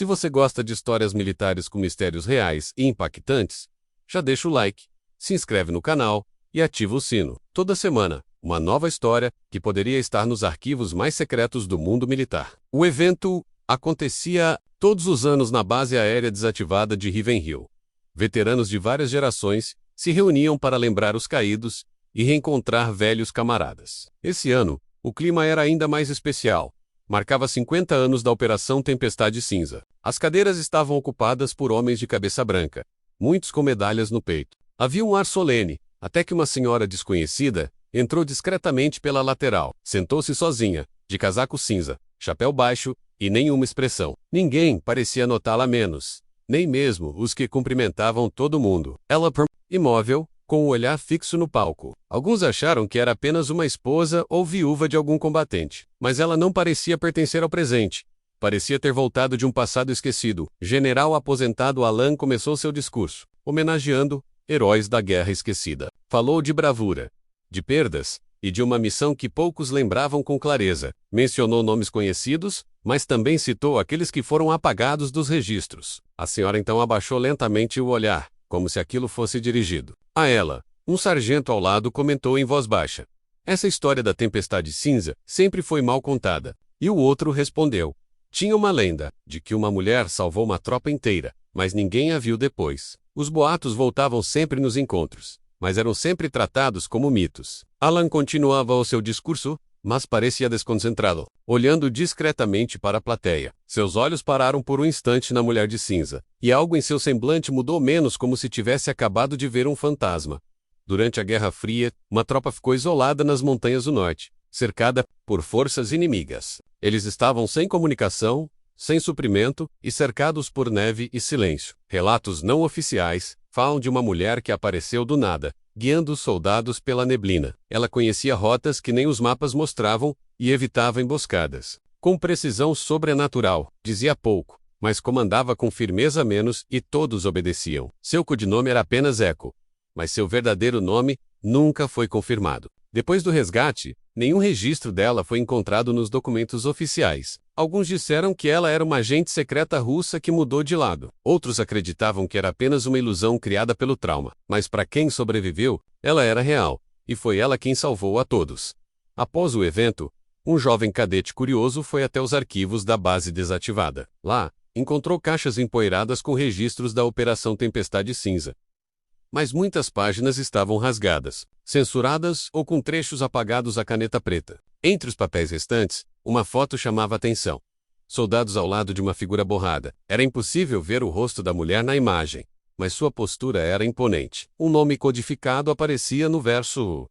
Se você gosta de histórias militares com mistérios reais e impactantes, já deixa o like, se inscreve no canal e ativa o sino. Toda semana, uma nova história que poderia estar nos arquivos mais secretos do mundo militar. O evento acontecia todos os anos na base aérea desativada de Ravenhill. Veteranos de várias gerações se reuniam para lembrar os caídos e reencontrar velhos camaradas. Esse ano, o clima era ainda mais especial. Marcava 50 anos da Operação Tempestade Cinza. As cadeiras estavam ocupadas por homens de cabeça branca, muitos com medalhas no peito. Havia um ar solene, até que uma senhora desconhecida entrou discretamente pela lateral. Sentou-se sozinha, de casaco cinza, chapéu baixo e nenhuma expressão. Ninguém parecia notá-la menos, nem mesmo os que cumprimentavam todo mundo. Ela imóvel, com o olhar fixo no palco. Alguns acharam que era apenas uma esposa ou viúva de algum combatente. Mas ela não parecia pertencer ao presente. Parecia ter voltado de um passado esquecido. General aposentado Alan começou seu discurso, homenageando heróis da guerra esquecida. Falou de bravura, de perdas e de uma missão que poucos lembravam com clareza. Mencionou nomes conhecidos, mas também citou aqueles que foram apagados dos registros. A senhora então abaixou lentamente o olhar, como se aquilo fosse dirigido a ela. Um sargento ao lado comentou em voz baixa: "Essa história da Tempestade Cinza sempre foi mal contada." E o outro respondeu: "Tinha uma lenda de que uma mulher salvou uma tropa inteira, mas ninguém a viu depois." Os boatos voltavam sempre nos encontros, mas eram sempre tratados como mitos. Alan continuava o seu discurso, mas parecia desconcentrado, olhando discretamente para a plateia. Seus olhos pararam por um instante na mulher de cinza, e algo em seu semblante mudou menos, como se tivesse acabado de ver um fantasma. Durante a Guerra Fria, uma tropa ficou isolada nas montanhas do norte, cercada por forças inimigas. Eles estavam sem comunicação, sem suprimento e cercados por neve e silêncio. Relatos não oficiais falam de uma mulher que apareceu do nada, guiando os soldados pela neblina. Ela conhecia rotas que nem os mapas mostravam e evitava emboscadas. Com precisão sobrenatural, dizia pouco, mas comandava com firmeza menos e todos obedeciam. Seu codinome era apenas Echo, mas seu verdadeiro nome nunca foi confirmado. Depois do resgate, nenhum registro dela foi encontrado nos documentos oficiais. Alguns disseram que ela era uma agente secreta russa que mudou de lado. Outros acreditavam que era apenas uma ilusão criada pelo trauma. Mas para quem sobreviveu, ela era real, e foi ela quem salvou a todos. Após o evento, um jovem cadete curioso foi até os arquivos da base desativada. Lá, encontrou caixas empoeiradas com registros da Operação Tempestade Cinza. Mas muitas páginas estavam rasgadas, censuradas ou com trechos apagados à caneta preta. Entre os papéis restantes, uma foto chamava atenção. Soldados ao lado de uma figura borrada. Era impossível ver o rosto da mulher na imagem, mas sua postura era imponente. Um nome codificado aparecia no verso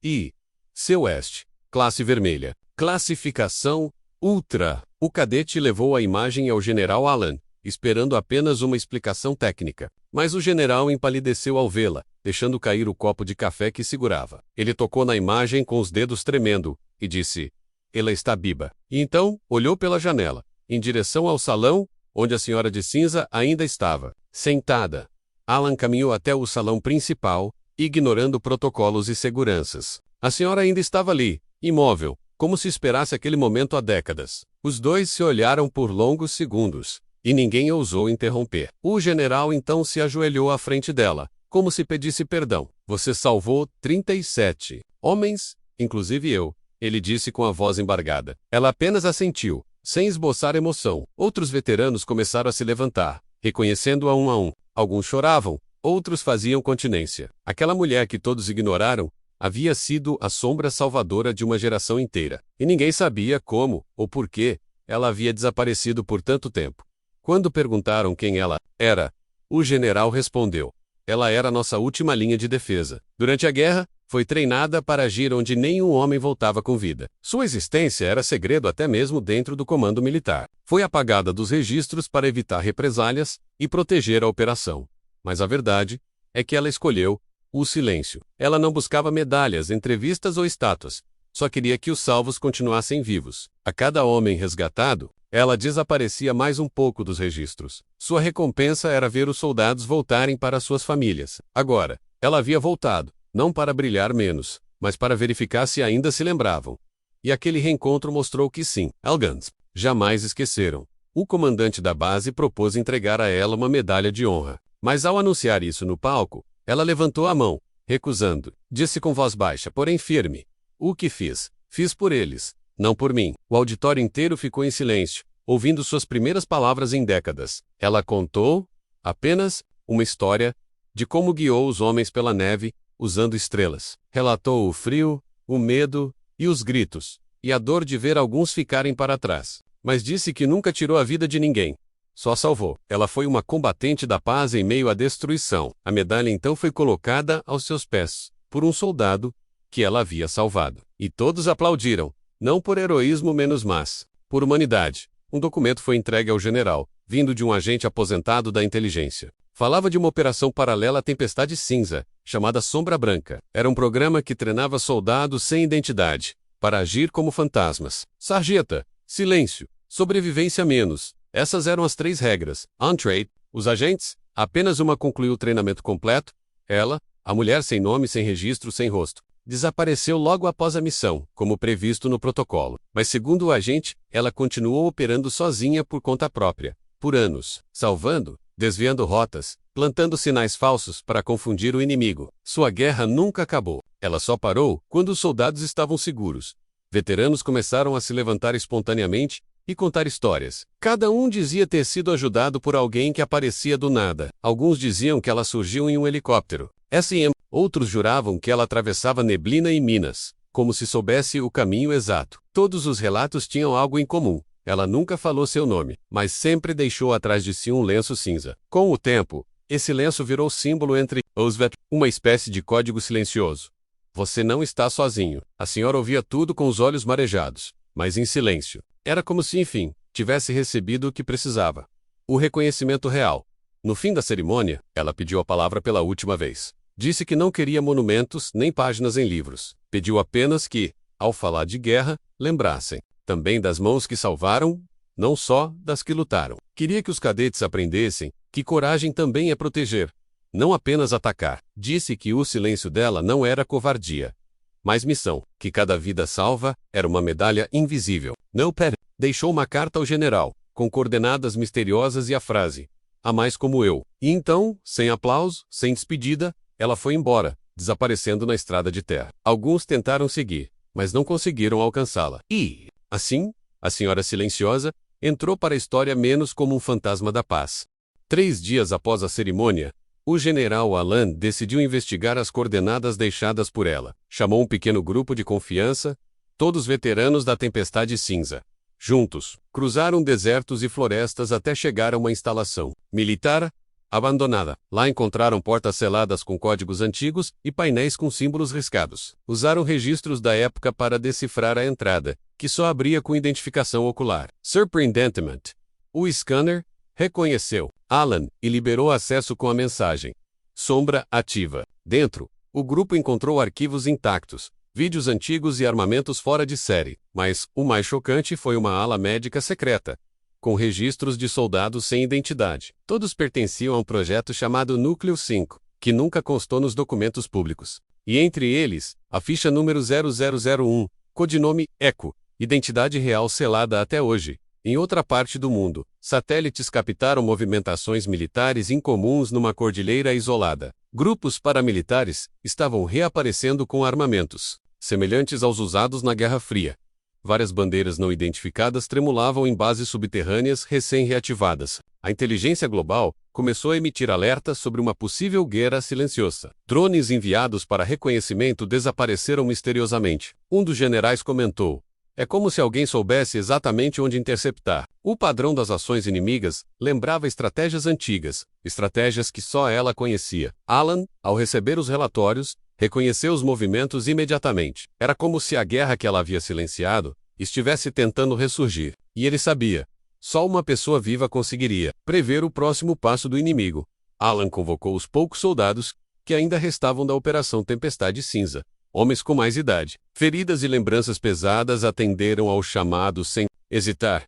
I. Seu Oeste. Classe vermelha. Classificação Ultra. O cadete levou a imagem ao general Alan, esperando apenas uma explicação técnica. Mas o general empalideceu ao vê-la, deixando cair o copo de café que segurava. Ele tocou na imagem com os dedos tremendo e disse: "Ela está viva." E então, olhou pela janela, em direção ao salão, onde a senhora de cinza ainda estava, sentada. Alan caminhou até o salão principal, ignorando protocolos e seguranças. A senhora ainda estava ali, imóvel, como se esperasse aquele momento há décadas. Os dois se olharam por longos segundos, e ninguém ousou interromper. O general então se ajoelhou à frente dela, como se pedisse perdão. "Você salvou 37 homens, inclusive eu," ele disse com a voz embargada. Ela apenas assentiu, sem esboçar emoção. Outros veteranos começaram a se levantar, reconhecendo-a um a um. Alguns choravam, outros faziam continência. Aquela mulher que todos ignoraram havia sido a sombra salvadora de uma geração inteira. E ninguém sabia como, ou por que, ela havia desaparecido por tanto tempo. Quando perguntaram quem ela era, o general respondeu: "Ela era nossa última linha de defesa. Durante a guerra, foi treinada para agir onde nenhum homem voltava com vida. Sua existência era segredo até mesmo dentro do comando militar. Foi apagada dos registros para evitar represálias e proteger a operação. Mas a verdade é que ela escolheu o silêncio. Ela não buscava medalhas, entrevistas ou estátuas. Só queria que os salvos continuassem vivos. A cada homem resgatado, ela desaparecia mais um pouco dos registros. Sua recompensa era ver os soldados voltarem para suas famílias. Agora, ela havia voltado, não para brilhar menos, mas para verificar se ainda se lembravam. E aquele reencontro mostrou que sim, Algans jamais esqueceram. O comandante da base propôs entregar a ela uma medalha de honra. Mas ao anunciar isso no palco, ela levantou a mão, recusando. Disse com voz baixa, porém firme: "O que fiz? Fiz por eles, não por mim." O auditório inteiro ficou em silêncio, ouvindo suas primeiras palavras em décadas. Ela contou, apenas, uma história de como guiou os homens pela neve, usando estrelas. Relatou o frio, o medo e os gritos, e a dor de ver alguns ficarem para trás. Mas disse que nunca tirou a vida de ninguém. Só salvou. Ela foi uma combatente da paz em meio à destruição. A medalha então foi colocada aos seus pés, por um soldado que ela havia salvado. E todos aplaudiram, não por heroísmo menos mas por humanidade. Um documento foi entregue ao general, vindo de um agente aposentado da inteligência. Falava de uma operação paralela à Tempestade Cinza, chamada Sombra Branca. Era um programa que treinava soldados sem identidade, para agir como fantasmas. Sarjeta, silêncio. Sobrevivência menos. Essas eram as 3 regras. Untrained, os agentes, apenas uma concluiu o treinamento completo. Ela, a mulher sem nome, sem registro, sem rosto, desapareceu logo após a missão, como previsto no protocolo. Mas segundo o agente, ela continuou operando sozinha por conta própria, por anos, salvando, desviando rotas, plantando sinais falsos para confundir o inimigo. Sua guerra nunca acabou. Ela só parou quando os soldados estavam seguros. Veteranos começaram a se levantar espontaneamente e contar histórias. Cada um dizia ter sido ajudado por alguém que aparecia do nada. Alguns diziam que ela surgiu em um helicóptero. SM. Outros juravam que ela atravessava neblina e minas, como se soubesse o caminho exato. Todos os relatos tinham algo em comum. Ela nunca falou seu nome, mas sempre deixou atrás de si um lenço cinza. Com o tempo, esse lenço virou símbolo entre os veteranos, uma espécie de código silencioso. Você não está sozinho. A senhora ouvia tudo com os olhos marejados, mas em silêncio. Era como se, enfim, tivesse recebido o que precisava. O reconhecimento real. No fim da cerimônia, ela pediu a palavra pela última vez. Disse que não queria monumentos nem páginas em livros. Pediu apenas que, ao falar de guerra, lembrassem também das mãos que salvaram, não só das que lutaram. Queria que os cadetes aprendessem que coragem também é proteger, não apenas atacar. Disse que o silêncio dela não era covardia, mas missão, que cada vida salva era uma medalha invisível. Não pera. Deixou uma carta ao general, com coordenadas misteriosas e a frase: "Há mais como eu." E então, sem aplauso, sem despedida, ela foi embora, desaparecendo na estrada de terra. Alguns tentaram seguir, mas não conseguiram alcançá-la. E, assim, a senhora silenciosa entrou para a história menos como um fantasma da paz. 3 dias após a cerimônia, o general Alan decidiu investigar as coordenadas deixadas por ela. Chamou um pequeno grupo de confiança, todos veteranos da Tempestade Cinza. Juntos, cruzaram desertos e florestas até chegar a uma instalação militar abandonada. Lá encontraram portas seladas com códigos antigos e painéis com símbolos riscados. Usaram registros da época para decifrar a entrada, que só abria com identificação ocular. Surpreendentemente, o scanner reconheceu Alan e liberou acesso com a mensagem: "Sombra ativa." Dentro, o grupo encontrou arquivos intactos, vídeos antigos e armamentos fora de série. Mas o mais chocante foi uma ala médica secreta, com registros de soldados sem identidade. Todos pertenciam a um projeto chamado Núcleo 5, que nunca constou nos documentos públicos. E entre eles, a ficha número 0001, codinome Echo, identidade real selada até hoje. Em outra parte do mundo, satélites captaram movimentações militares incomuns numa cordilheira isolada. Grupos paramilitares estavam reaparecendo com armamentos semelhantes aos usados na Guerra Fria. Várias bandeiras não identificadas tremulavam em bases subterrâneas recém-reativadas. A inteligência global começou a emitir alertas sobre uma possível guerra silenciosa. Drones enviados para reconhecimento desapareceram misteriosamente. Um dos generais comentou: "É como se alguém soubesse exatamente onde interceptar." O padrão das ações inimigas lembrava estratégias antigas, estratégias que só ela conhecia. Alan, ao receber os relatórios, reconheceu os movimentos imediatamente. Era como se a guerra que ela havia silenciado estivesse tentando ressurgir. E ele sabia: só uma pessoa viva conseguiria prever o próximo passo do inimigo. Alan convocou os poucos soldados que ainda restavam da Operação Tempestade Cinza. Homens com mais idade, feridas e lembranças pesadas atenderam ao chamado sem hesitar.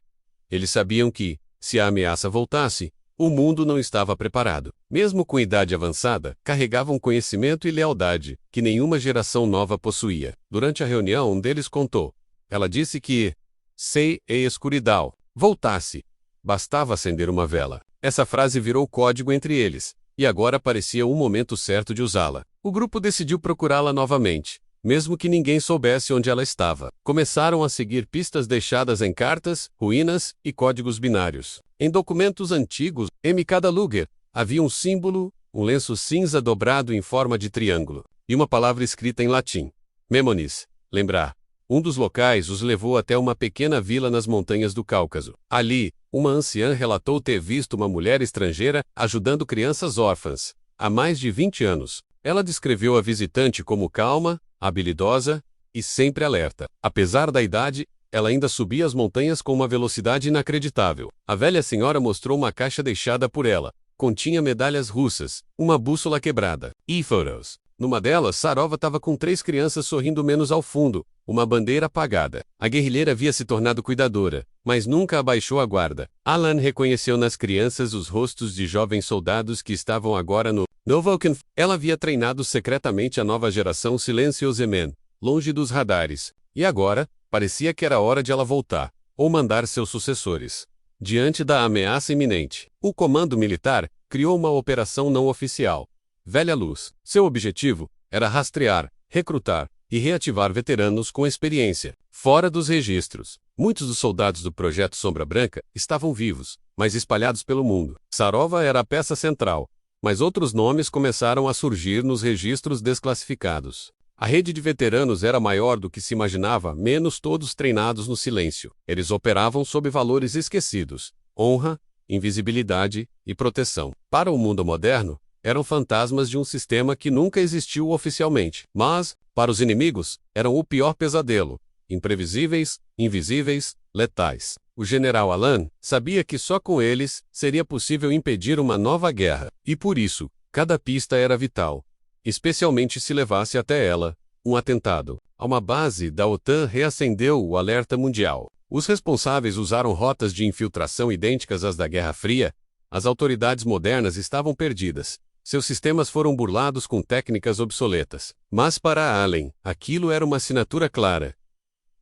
Eles sabiam que, se a ameaça voltasse, o mundo não estava preparado. Mesmo com idade avançada, carregavam conhecimento e lealdade que nenhuma geração nova possuía. Durante a reunião, um deles contou. Ela disse que, se a escuridão voltasse, bastava acender uma vela. Essa frase virou código entre eles, e agora parecia o momento certo de usá-la. O grupo decidiu procurá-la novamente, mesmo que ninguém soubesse onde ela estava. Começaram a seguir pistas deixadas em cartas, ruínas e códigos binários. Em documentos antigos, em cada lugar, havia um símbolo, um lenço cinza dobrado em forma de triângulo, e uma palavra escrita em latim. Memonis, lembrar. Um dos locais os levou até uma pequena vila nas montanhas do Cáucaso. Ali, uma anciã relatou ter visto uma mulher estrangeira ajudando crianças órfãs, há mais de 20 anos. Ela descreveu a visitante como calma, habilidosa e sempre alerta. Apesar da idade, ela ainda subia as montanhas com uma velocidade inacreditável. A velha senhora mostrou uma caixa deixada por ela. Continha medalhas russas, uma bússola quebrada e fotos. Numa delas, Sarova estava com 3 crianças sorrindo menos ao fundo, uma bandeira apagada. A guerrilheira havia se tornado cuidadora, mas nunca abaixou a guarda. Alan reconheceu nas crianças os rostos de jovens soldados que estavam agora no Novoken. Ela havia treinado secretamente a nova geração Silenciosemen, longe dos radares, e agora, parecia que era hora de ela voltar, ou mandar seus sucessores. Diante da ameaça iminente, o comando militar criou uma operação não oficial. Velha Luz. Seu objetivo era rastrear, recrutar e reativar veteranos com experiência, fora dos registros. Muitos dos soldados do Projeto Sombra Branca estavam vivos, mas espalhados pelo mundo. Sarova era a peça central, mas outros nomes começaram a surgir nos registros desclassificados. A rede de veteranos era maior do que se imaginava, menos todos treinados no silêncio. Eles operavam sob valores esquecidos: honra, invisibilidade e proteção. Para o mundo moderno, eram fantasmas de um sistema que nunca existiu oficialmente. Mas, para os inimigos, eram o pior pesadelo: imprevisíveis, invisíveis, letais. O general Alan sabia que só com eles seria possível impedir uma nova guerra, e por isso, cada pista era vital, especialmente se levasse até ela um atentado. A uma base da OTAN reacendeu o alerta mundial. Os responsáveis usaram rotas de infiltração idênticas às da Guerra Fria. As autoridades modernas estavam perdidas. Seus sistemas foram burlados com técnicas obsoletas. Mas para Allen, aquilo era uma assinatura clara.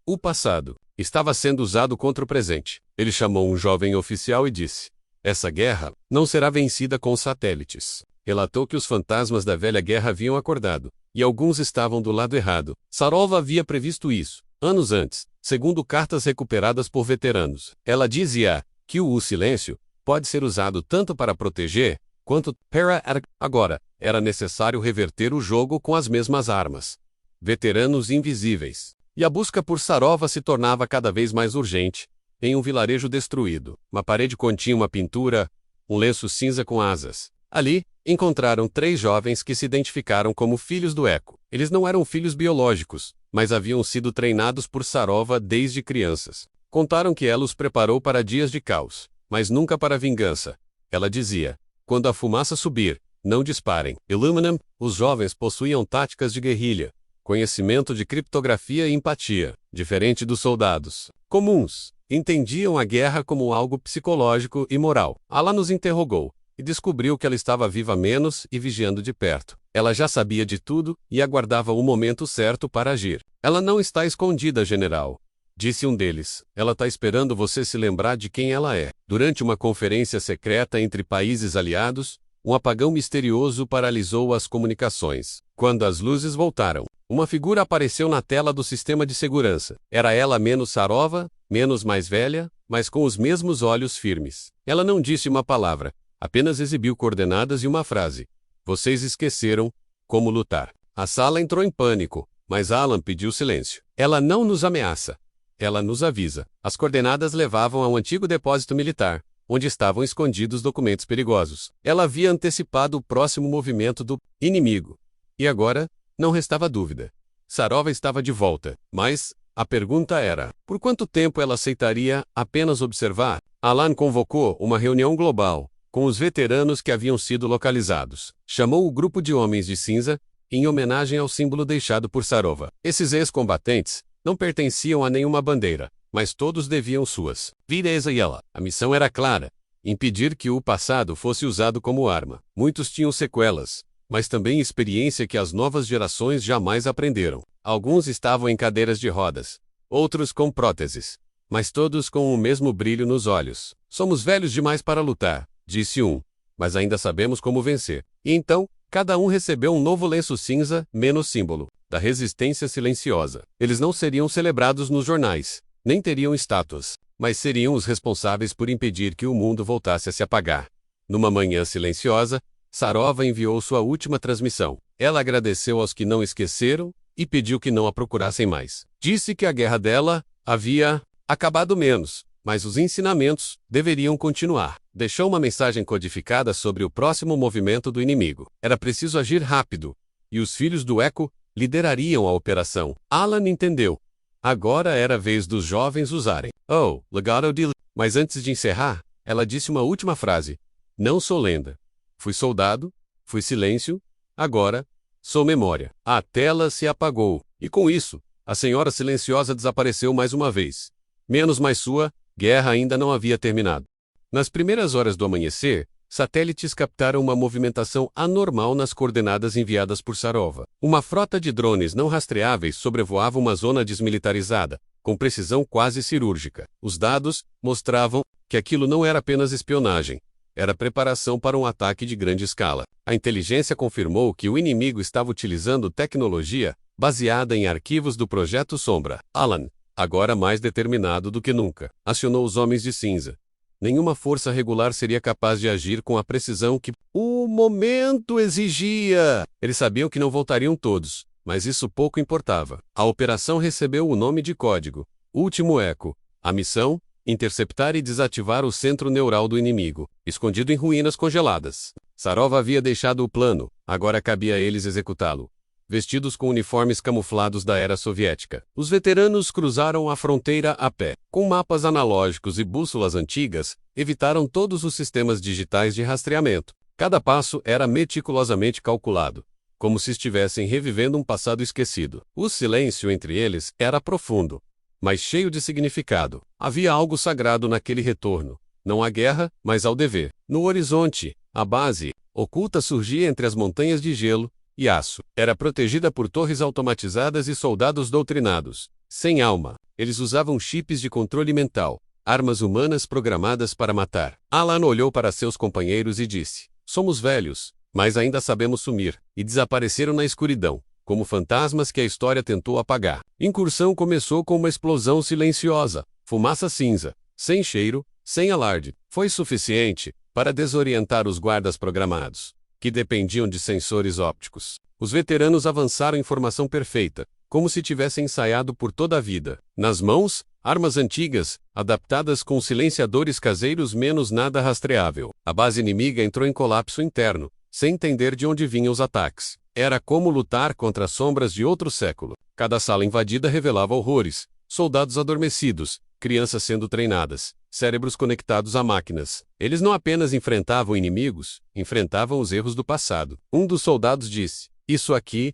O passado estava sendo usado contra o presente. Ele chamou um jovem oficial e disse: "Essa guerra não será vencida com satélites." Relatou que os fantasmas da velha guerra haviam acordado, e alguns estavam do lado errado. Sarova havia previsto isso, anos antes, segundo cartas recuperadas por veteranos. Ela dizia que o silêncio pode ser usado tanto para proteger, quanto para... Agora, era necessário reverter o jogo com as mesmas armas. Veteranos invisíveis. E a busca por Sarova se tornava cada vez mais urgente. Em um vilarejo destruído, uma parede continha uma pintura, um lenço cinza com asas. Ali, encontraram 3 jovens que se identificaram como filhos do Eco. Eles não eram filhos biológicos, mas haviam sido treinados por Sarova desde crianças. Contaram que ela os preparou para dias de caos, mas nunca para vingança. Ela dizia: "Quando a fumaça subir, não disparem." Illuminum, os jovens possuíam táticas de guerrilha, conhecimento de criptografia e empatia, diferente dos soldados comuns. Entendiam a guerra como algo psicológico e moral. Ela nos interrogou e descobriu que ela estava viva há menos e vigiando de perto. Ela já sabia de tudo e aguardava o momento certo para agir. "Ela não está escondida, general", disse um deles. "Ela está esperando você se lembrar de quem ela é." Durante uma conferência secreta entre países aliados, um apagão misterioso paralisou as comunicações. Quando as luzes voltaram, uma figura apareceu na tela do sistema de segurança. Era ela menos Sarova, menos mais velha, mas com os mesmos olhos firmes. Ela não disse uma palavra, apenas exibiu coordenadas e uma frase: "Vocês esqueceram como lutar." A sala entrou em pânico, mas Alan pediu silêncio. "Ela não nos ameaça. Ela nos avisa." As coordenadas levavam a um antigo depósito militar, onde estavam escondidos documentos perigosos. Ela havia antecipado o próximo movimento do inimigo. E agora, não restava dúvida. Sarova estava de volta, mas a pergunta era: por quanto tempo ela aceitaria apenas observar? Alan convocou uma reunião global, com os veteranos que haviam sido localizados. Chamou o grupo de homens de cinza, em homenagem ao símbolo deixado por Sarova. Esses ex-combatentes não pertenciam a nenhuma bandeira, mas todos deviam suas vidas a ela. A missão era clara: impedir que o passado fosse usado como arma. Muitos tinham sequelas, mas também experiência que as novas gerações jamais aprenderam. Alguns estavam em cadeiras de rodas, outros com próteses, mas todos com o mesmo brilho nos olhos. Somos velhos demais para lutar, disse um, mas ainda sabemos como vencer. E então, cada um recebeu um novo lenço cinza, menos símbolo da resistência silenciosa. Eles não seriam celebrados nos jornais, nem teriam estátuas, mas seriam os responsáveis por impedir que o mundo voltasse a se apagar. Numa manhã silenciosa, Sarova enviou sua última transmissão. Ela agradeceu aos que não esqueceram e pediu que não a procurassem mais. Disse que a guerra dela havia acabado menos, mas os ensinamentos deveriam continuar. Deixou uma mensagem codificada sobre o próximo movimento do inimigo. Era preciso agir rápido, e os filhos do Eco liderariam a operação. Alan entendeu. Agora era a vez dos jovens usarem. Oh, legado de... Mas antes de encerrar, ela disse uma última frase. Não sou lenda. Fui soldado, fui silêncio, agora sou memória. A tela se apagou, e com isso, a senhora silenciosa desapareceu mais uma vez. Menos mais sua, guerra ainda não havia terminado. Nas primeiras horas do amanhecer, satélites captaram uma movimentação anormal nas coordenadas enviadas por Sarova. Uma frota de drones não rastreáveis sobrevoava uma zona desmilitarizada, com precisão quase cirúrgica. Os dados mostravam que aquilo não era apenas espionagem. Era preparação para um ataque de grande escala. A inteligência confirmou que o inimigo estava utilizando tecnologia baseada em arquivos do Projeto Sombra. Alan, agora mais determinado do que nunca, acionou os Homens de Cinza. Nenhuma força regular seria capaz de agir com a precisão que o momento exigia. Eles sabiam que não voltariam todos, mas isso pouco importava. A operação recebeu o nome de código Último Eco. A missão: interceptar e desativar o centro neural do inimigo, escondido em ruínas congeladas. Sarova havia deixado o plano, agora cabia a eles executá-lo. Vestidos com uniformes camuflados da era soviética, os veteranos cruzaram a fronteira a pé. Com mapas analógicos e bússolas antigas, evitaram todos os sistemas digitais de rastreamento. Cada passo era meticulosamente calculado, como se estivessem revivendo um passado esquecido. O silêncio entre eles era profundo, mas cheio de significado. Havia algo sagrado naquele retorno, não à guerra, mas ao dever. No horizonte, a base, oculta, surgia entre as montanhas de gelo e aço. Era protegida por torres automatizadas e soldados doutrinados, sem alma. Eles usavam chips de controle mental, armas humanas programadas para matar. Alan olhou para seus companheiros e disse: somos velhos, mas ainda sabemos sumir, e desapareceram na escuridão, como fantasmas que a história tentou apagar. Incursão começou com uma explosão silenciosa, fumaça cinza, sem cheiro, sem alarde. Foi suficiente para desorientar os guardas programados, que dependiam de sensores ópticos. Os veteranos avançaram em formação perfeita, como se tivessem ensaiado por toda a vida. Nas mãos, armas antigas, adaptadas com silenciadores caseiros menos nada rastreável. A base inimiga entrou em colapso interno, sem entender de onde vinham os ataques. Era como lutar contra as sombras de outro século. Cada sala invadida revelava horrores, soldados adormecidos, crianças sendo treinadas, cérebros conectados a máquinas. Eles não apenas enfrentavam inimigos, enfrentavam os erros do passado. Um dos soldados disse: isso aqui,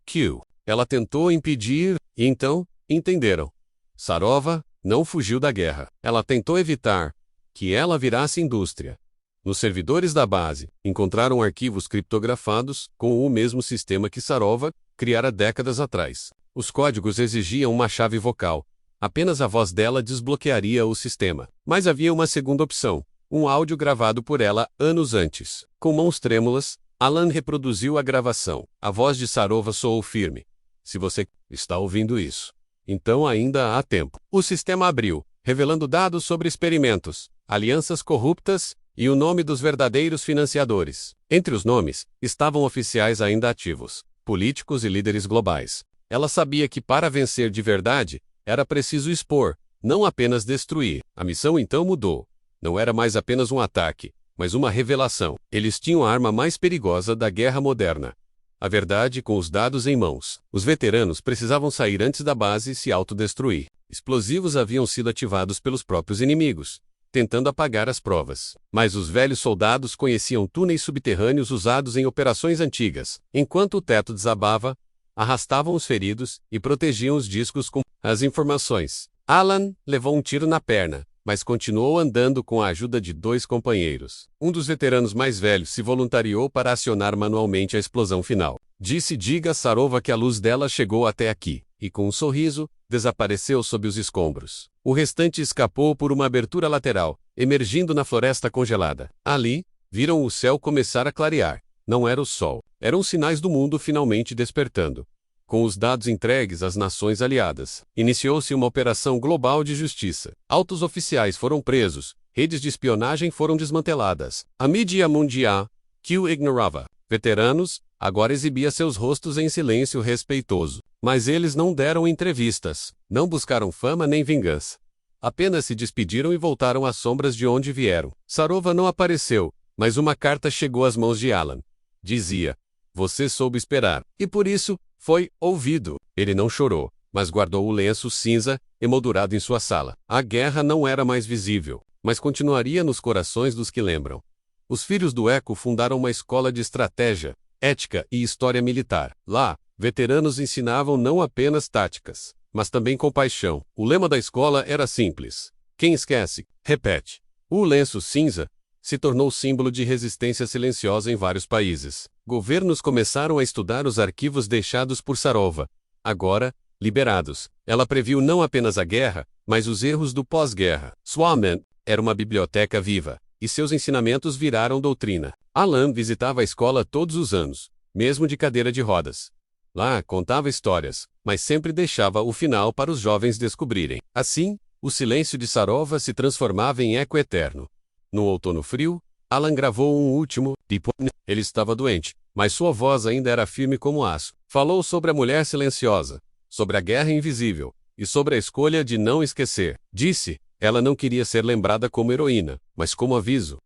Q. Ela tentou impedir, e então, entenderam. Sarova não fugiu da guerra. Ela tentou evitar que ela virasse indústria. Nos servidores da base, encontraram arquivos criptografados com o mesmo sistema que Sarova criara décadas atrás. Os códigos exigiam uma chave vocal. Apenas a voz dela desbloquearia o sistema. Mas havia uma segunda opção, um áudio gravado por ela anos antes. Com mãos trêmulas, Alan reproduziu a gravação. A voz de Sarova soou firme. Se você está ouvindo isso, então ainda há tempo. O sistema abriu, revelando dados sobre experimentos, alianças corruptas e o nome dos verdadeiros financiadores. Entre os nomes, estavam oficiais ainda ativos, políticos e líderes globais. Ela sabia que para vencer de verdade, era preciso expor, não apenas destruir. A missão então mudou. Não era mais apenas um ataque, mas uma revelação. Eles tinham a arma mais perigosa da guerra moderna. A verdade com os dados em mãos. Os veteranos precisavam sair antes da base e se autodestruir. Explosivos haviam sido ativados pelos próprios inimigos, tentando apagar as provas. Mas os velhos soldados conheciam túneis subterrâneos usados em operações antigas. Enquanto o teto desabava, arrastavam os feridos e protegiam os discos com as informações. Alan levou um tiro na perna, mas continuou andando com a ajuda de 2 companheiros. Um dos veteranos mais velhos se voluntariou para acionar manualmente a explosão final. Disse: diga a Sarova que a luz dela chegou até aqui, e com um sorriso, desapareceu sob os escombros. O restante escapou por uma abertura lateral, emergindo na floresta congelada. Ali, viram o céu começar a clarear. Não era o sol. Eram sinais do mundo finalmente despertando. Com os dados entregues às nações aliadas, iniciou-se uma operação global de justiça. Altos oficiais foram presos, redes de espionagem foram desmanteladas. A mídia mundial, que o ignorava, veteranos, agora exibia seus rostos em silêncio respeitoso. Mas eles não deram entrevistas, não buscaram fama nem vingança. Apenas se despediram e voltaram às sombras de onde vieram. Sarova não apareceu, mas uma carta chegou às mãos de Alan. Dizia: "Você soube esperar, e por isso, foi ouvido." Ele não chorou, mas guardou o lenço cinza, emoldurado em sua sala. A guerra não era mais visível, mas continuaria nos corações dos que lembram. Os filhos do Eco fundaram uma escola de estratégia, ética e história militar. Lá, veteranos ensinavam não apenas táticas, mas também compaixão. O lema da escola era simples: quem esquece, repete. O lenço cinza se tornou símbolo de resistência silenciosa em vários países. Governos começaram a estudar os arquivos deixados por Sarova. Agora, liberados, ela previu não apenas a guerra, mas os erros do pós-guerra. Sua mente era uma biblioteca viva, e seus ensinamentos viraram doutrina. Alan visitava a escola todos os anos, mesmo de cadeira de rodas. Lá, contava histórias, mas sempre deixava o final para os jovens descobrirem. Assim, o silêncio de Sarova se transformava em eco eterno. No outono frio, Alan gravou um último tipo. Ele estava doente, mas sua voz ainda era firme como aço. Falou sobre a mulher silenciosa, sobre a guerra invisível, e sobre a escolha de não esquecer. Disse: ela não queria ser lembrada como heroína, mas como aviso.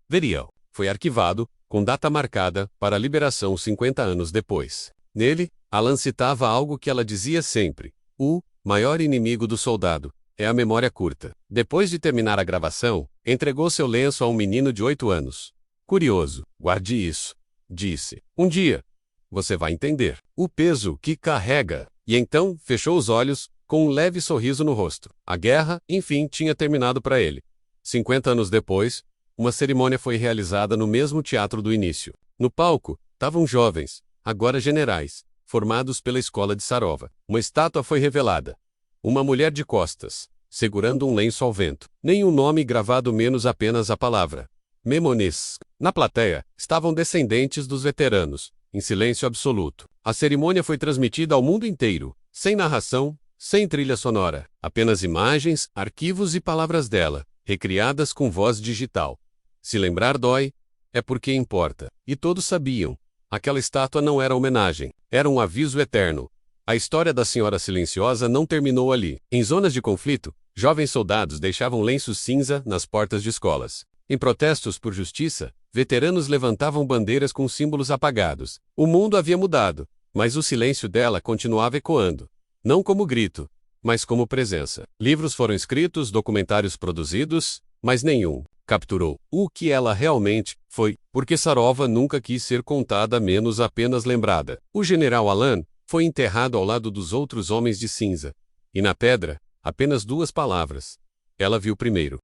Video. Foi arquivado, com data marcada, para a liberação 50 anos depois. Nele, Alan citava algo que ela dizia sempre: o maior inimigo do soldado é a memória curta. Depois de terminar a gravação, entregou seu lenço a um menino de 8 anos. Curioso, guarde isso, disse. Um dia, você vai entender o peso que carrega. E então, fechou os olhos, com um leve sorriso no rosto. A guerra, enfim, tinha terminado para ele. 50 anos depois, uma cerimônia foi realizada no mesmo teatro do início. No palco, estavam jovens, agora generais, formados pela escola de Sarova. Uma estátua foi revelada. Uma mulher de costas, segurando um lenço ao vento. Nenhum nome gravado, menos apenas a palavra Memones. Na plateia, estavam descendentes dos veteranos, em silêncio absoluto. A cerimônia foi transmitida ao mundo inteiro, sem narração, sem trilha sonora, apenas imagens, arquivos e palavras dela, recriadas com voz digital. Se lembrar dói, é porque importa. E todos sabiam. Aquela estátua não era homenagem, era um aviso eterno. A história da Senhora Silenciosa não terminou ali. Em zonas de conflito, jovens soldados deixavam lenços cinza nas portas de escolas. Em protestos por justiça, veteranos levantavam bandeiras com símbolos apagados. O mundo havia mudado, mas o silêncio dela continuava ecoando. Não como grito, mas como presença. Livros foram escritos, documentários produzidos, mas nenhum capturou o que ela realmente foi, porque Sarova nunca quis ser contada, menos apenas lembrada. O general Alan foi enterrado ao lado dos outros homens de cinza. E na pedra, apenas 2 palavras. Ela viu primeiro.